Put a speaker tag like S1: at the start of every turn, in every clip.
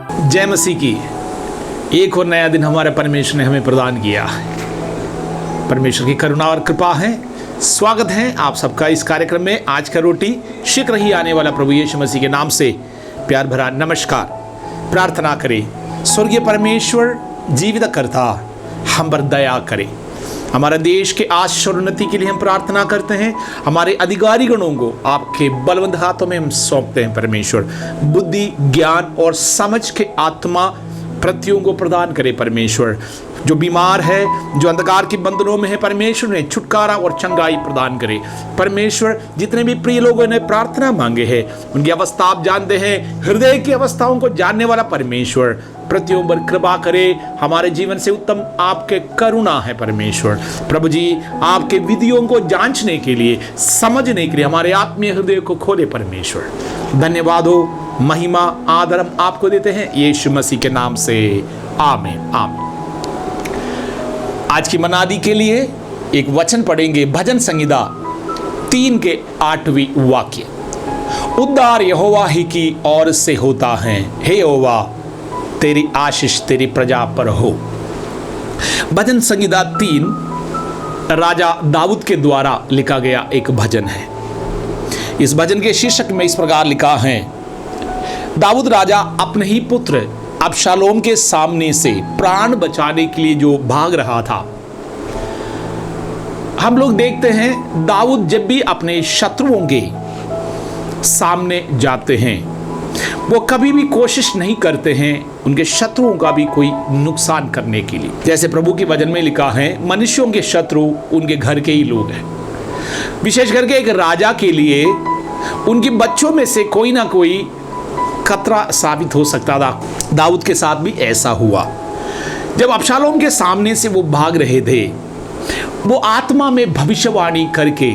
S1: जय मसीह की। एक और नया दिन हमारे परमेश्वर ने हमें प्रदान किया। परमेश्वर की करुणा और कृपा है। स्वागत है आप सबका इस कार्यक्रम में। आज का रोटी शीघ्र ही आने वाला प्रभु यीशु मसीह के नाम से प्यार भरा नमस्कार। प्रार्थना करें। स्वर्गीय परमेश्वर जीवित करता हम पर दया करे। हमारे देश के आशीष और उन्नति के लिए हम प्रार्थना करते हैं। हमारे अधिकारी गणों को आपके बलवंत हाथों में हम सौंपते हैं। परमेश्वर बुद्धि, ज्ञान और समझ के आत्मा प्रतियों को प्रदान करे। परमेश्वर जो बीमार है, जो अंधकार के बंधनों में है, परमेश्वर ने छुटकारा और चंगाई प्रदान करे। परमेश्वर जितने भी प्रिय लोगों ने प्रार्थना मांगे हैं उनकी अवस्था आप जानते हैं। हृदय की अवस्थाओं को जानने वाला परमेश्वर प्रतियों पर कृपा करे। हमारे जीवन से उत्तम आपके करुणा है। परमेश्वर प्रभु जी आपके विधियों को जांचने के लिए, समझने के लिए हमारे आत्मीय हृदय को खोले। परमेश्वर धन्यवाद हो, महिमा आदर हम आपको देते हैं यीशु मसीह के नाम से, आमीन आमीन। आज की मनादी के लिए एक वचन पढ़ेंगे। भजन संहिता 3 के 8वीं वाक्य। उद्धार यहोवा ही की ओर से होता है, हे यहोवा तेरी आशीष तेरी प्रजा पर हो। भजन संहिता 3 राजा दाऊद के द्वारा लिखा गया एक भजन है। इस भजन के शीर्षक में इस प्रकार लिखा है। दाऊद राजा अपने ही पुत्र अबशालोम के सामने से प्राण बचाने के लिए जो भाग रहा था। हम लोग देखते हैं दाऊद जब भी अपने शत्रुओं के सामने जाते हैं वो कभी भी कोशिश नहीं करते हैं उनके शत्रुओं का भी कोई नुकसान करने के लिए। जैसे प्रभु के वचन में लिखा है, मनुष्यों के शत्रु उनके घर के ही लोग हैं। विशेष करके एक राजा के लिए उनके बच्चों में से कोई ना कोई खतरा साबित हो सकता था। दाऊद के साथ भी ऐसा हुआ। जब अबशालोम के सामने से वो भाग रहे थे, वो आत्मा में भविष्यवाणी करके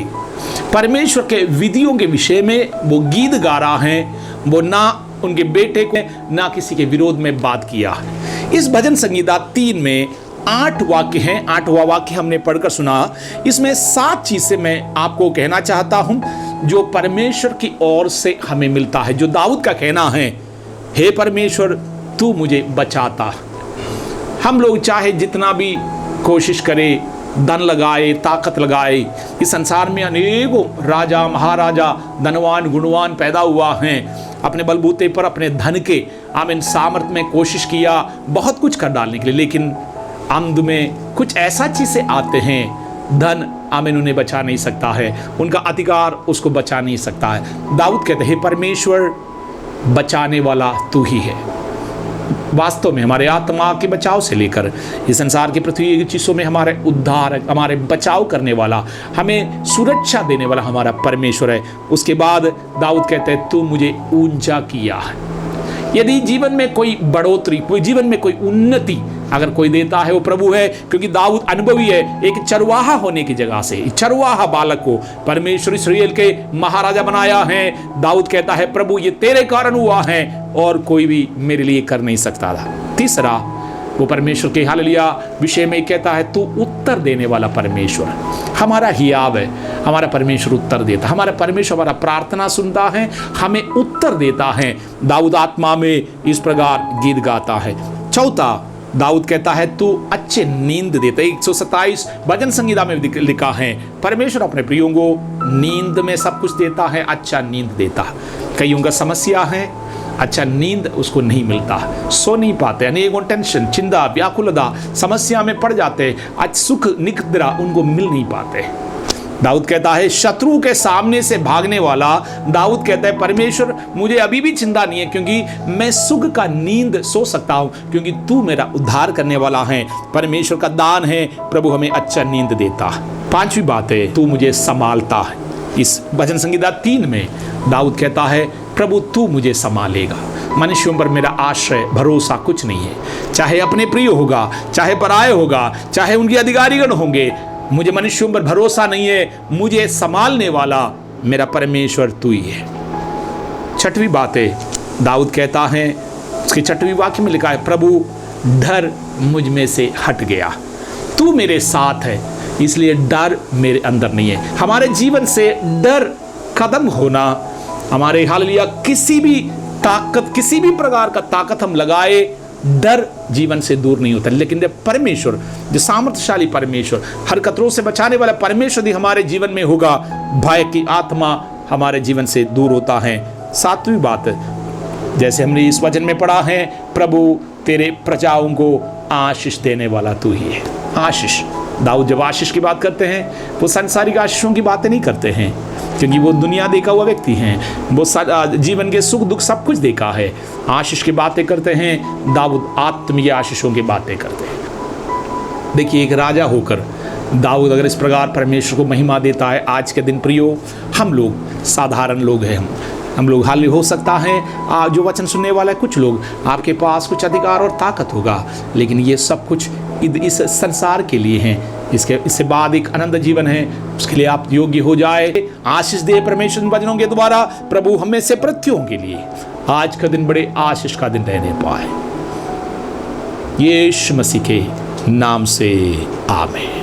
S1: परमेश्वर के विधियों के विषय में वो गीत गा रहा है। वो ना उनके बेटे को ना किसी के विरोध में बात किया। इस भजन संहिता 3 में 8 वाक्य हैं। 8वां वाक्य हमने पढ़कर सुना। इसमें 7 चीजें मैं आपको कहना चाहता हूं जो परमेश्वर की ओर से हमें मिलता है। जो दाऊद का कहना है, हे परमेश्वर तू मुझे बचाता। हम लोग चाहे जितना भी कोशिश करें, धन लगाए, ताकत लगाए, इस संसार में अनेकों राजा महाराजा धनवान गुणवान पैदा हुआ हैं। अपने बलबूते पर, अपने धन के आमीन सामर्थ्य में कोशिश किया बहुत कुछ कर डालने के लिए, लेकिन अंत में कुछ ऐसा चीजें आते हैं, धन आमीन उन्हें बचा नहीं सकता है, उनका अधिकार उसको बचा नहीं सकता है। दाऊद कहते हैं, परमेश्वर बचाने वाला तू ही है। वास्तव में हमारे आत्मा के बचाव से लेकर इस संसार की पृथ्वी की चीज़ों में हमारे उद्धार, हमारे बचाव करने वाला, हमें सुरक्षा देने वाला हमारा परमेश्वर है। उसके बाद दाऊद कहते हैं, तू मुझे ऊंचा किया है। यदि जीवन में कोई बढ़ोतरी, कोई जीवन में कोई उन्नति अगर कोई देता है वो प्रभु है, क्योंकि दाऊद अनुभवी है। एक चरवाहा होने की जगह से चरवाहा बालक को परमेश्वर इस्राएल के महाराजा बनाया है। दाऊद कहता है, प्रभु ये तेरे कारण हुआ है और कोई भी मेरे लिए कर नहीं सकता था। तीसरा, वो परमेश्वर के हालेलुया विषय में कहता है, तू उत्तर देने वाला परमेश्वर। हमारा हियाव है, हमारा परमेश्वर उत्तर देता, हमारा परमेश्वर हमारा प्रार्थना सुनता है, हमें उत्तर देता है। दाऊद आत्मा में इस प्रकार गीत गाता है। चौथा, दाऊद कहता है, तू अच्छे नींद देता है। 127 भजन संहिता में लिखा है, परमेश्वर अपने प्रियों को नींद में सब कुछ देता है, अच्छा नींद देता है। कईयों का समस्या है, अच्छा नींद उसको नहीं मिलता, सो नहीं पाते, अनेकों टेंशन, चिंता, व्याकुलता, समस्या में पड़ जाते, आज सुख निद्रा उनको मिल नहीं पाते। दाऊद कहता है, शत्रु के सामने से भागने वाला दाऊद कहता है, परमेश्वर मुझे अभी भी चिंता नहीं है, क्योंकि मैं सुख का नींद सो सकता हूं, क्योंकि तू मेरा उद्धार करने वाला है। परमेश्वर का दान है, प्रभु हमें अच्छा नींद देता है। 5वीं बात है, तू मुझे संभालता है। इस भजन संहिता 3 में दाऊद कहता है, प्रभु तू मुझे संभालेगा। मनुष्यों पर मेरा आश्रय भरोसा कुछ नहीं है, चाहे अपने प्रिय होगा, चाहे पराये होगा, चाहे उनके अधिकारीगण होंगे, मुझे मनुष्यों पर भरोसा नहीं है। मुझे संभालने वाला मेरा परमेश्वर तू ही है। 6वीं बात है, दाऊद कहता है, उसके 6वीं वाक्य में लिखा है, प्रभु डर मुझ में से हट गया, तू मेरे साथ है, इसलिए डर मेरे अंदर नहीं है। हमारे जीवन से डर खत्म होना, हमारे हालेलुया किसी भी ताकत, किसी भी प्रकार का ताकत हम लगाए, डर जीवन से दूर नहीं होता। लेकिन जब परमेश्वर, जो सामर्थ्यशाली परमेश्वर, हर खतरों से बचाने वाला परमेश्वर यदि हमारे जीवन में होगा, भय की आत्मा हमारे जीवन से दूर होता है। सातवीं बात, जैसे हमने इस वचन में पढ़ा है, प्रभु तेरे प्रजाओं को आशीष देने वाला तू ही है। आशीष, दाऊद जब आशीष की बात करते हैं वो सांसारिक आशीषों की बातें नहीं करते हैं, क्योंकि वो दुनिया देखा हुआ व्यक्ति हैं, वो जीवन के सुख दुख सब कुछ देखा है। आशीष की बातें करते हैं, दाऊद आत्मीय आशीषों की बातें करते हैं। देखिए, एक राजा होकर दाऊद अगर इस प्रकार परमेश्वर को महिमा देता है, आज के दिन प्रियो, हम लोग साधारण लोग हैं, हम लोग हाल हो सकता है जो वचन सुनने वाला है, कुछ लोग आपके पास कुछ अधिकार और ताकत होगा, लेकिन ये सब कुछ इस संसार के लिए हैं। इससे बाद एक आनंद जीवन है, उसके लिए आप योग्य हो जाए। आशीष दे परमेश्वर वचनों के द्वारा प्रभु हमें से प्रत्येकों के लिए आज का दिन बड़े आशीष का दिन रहने पाए। यीशु मसीह के नाम से आमीन।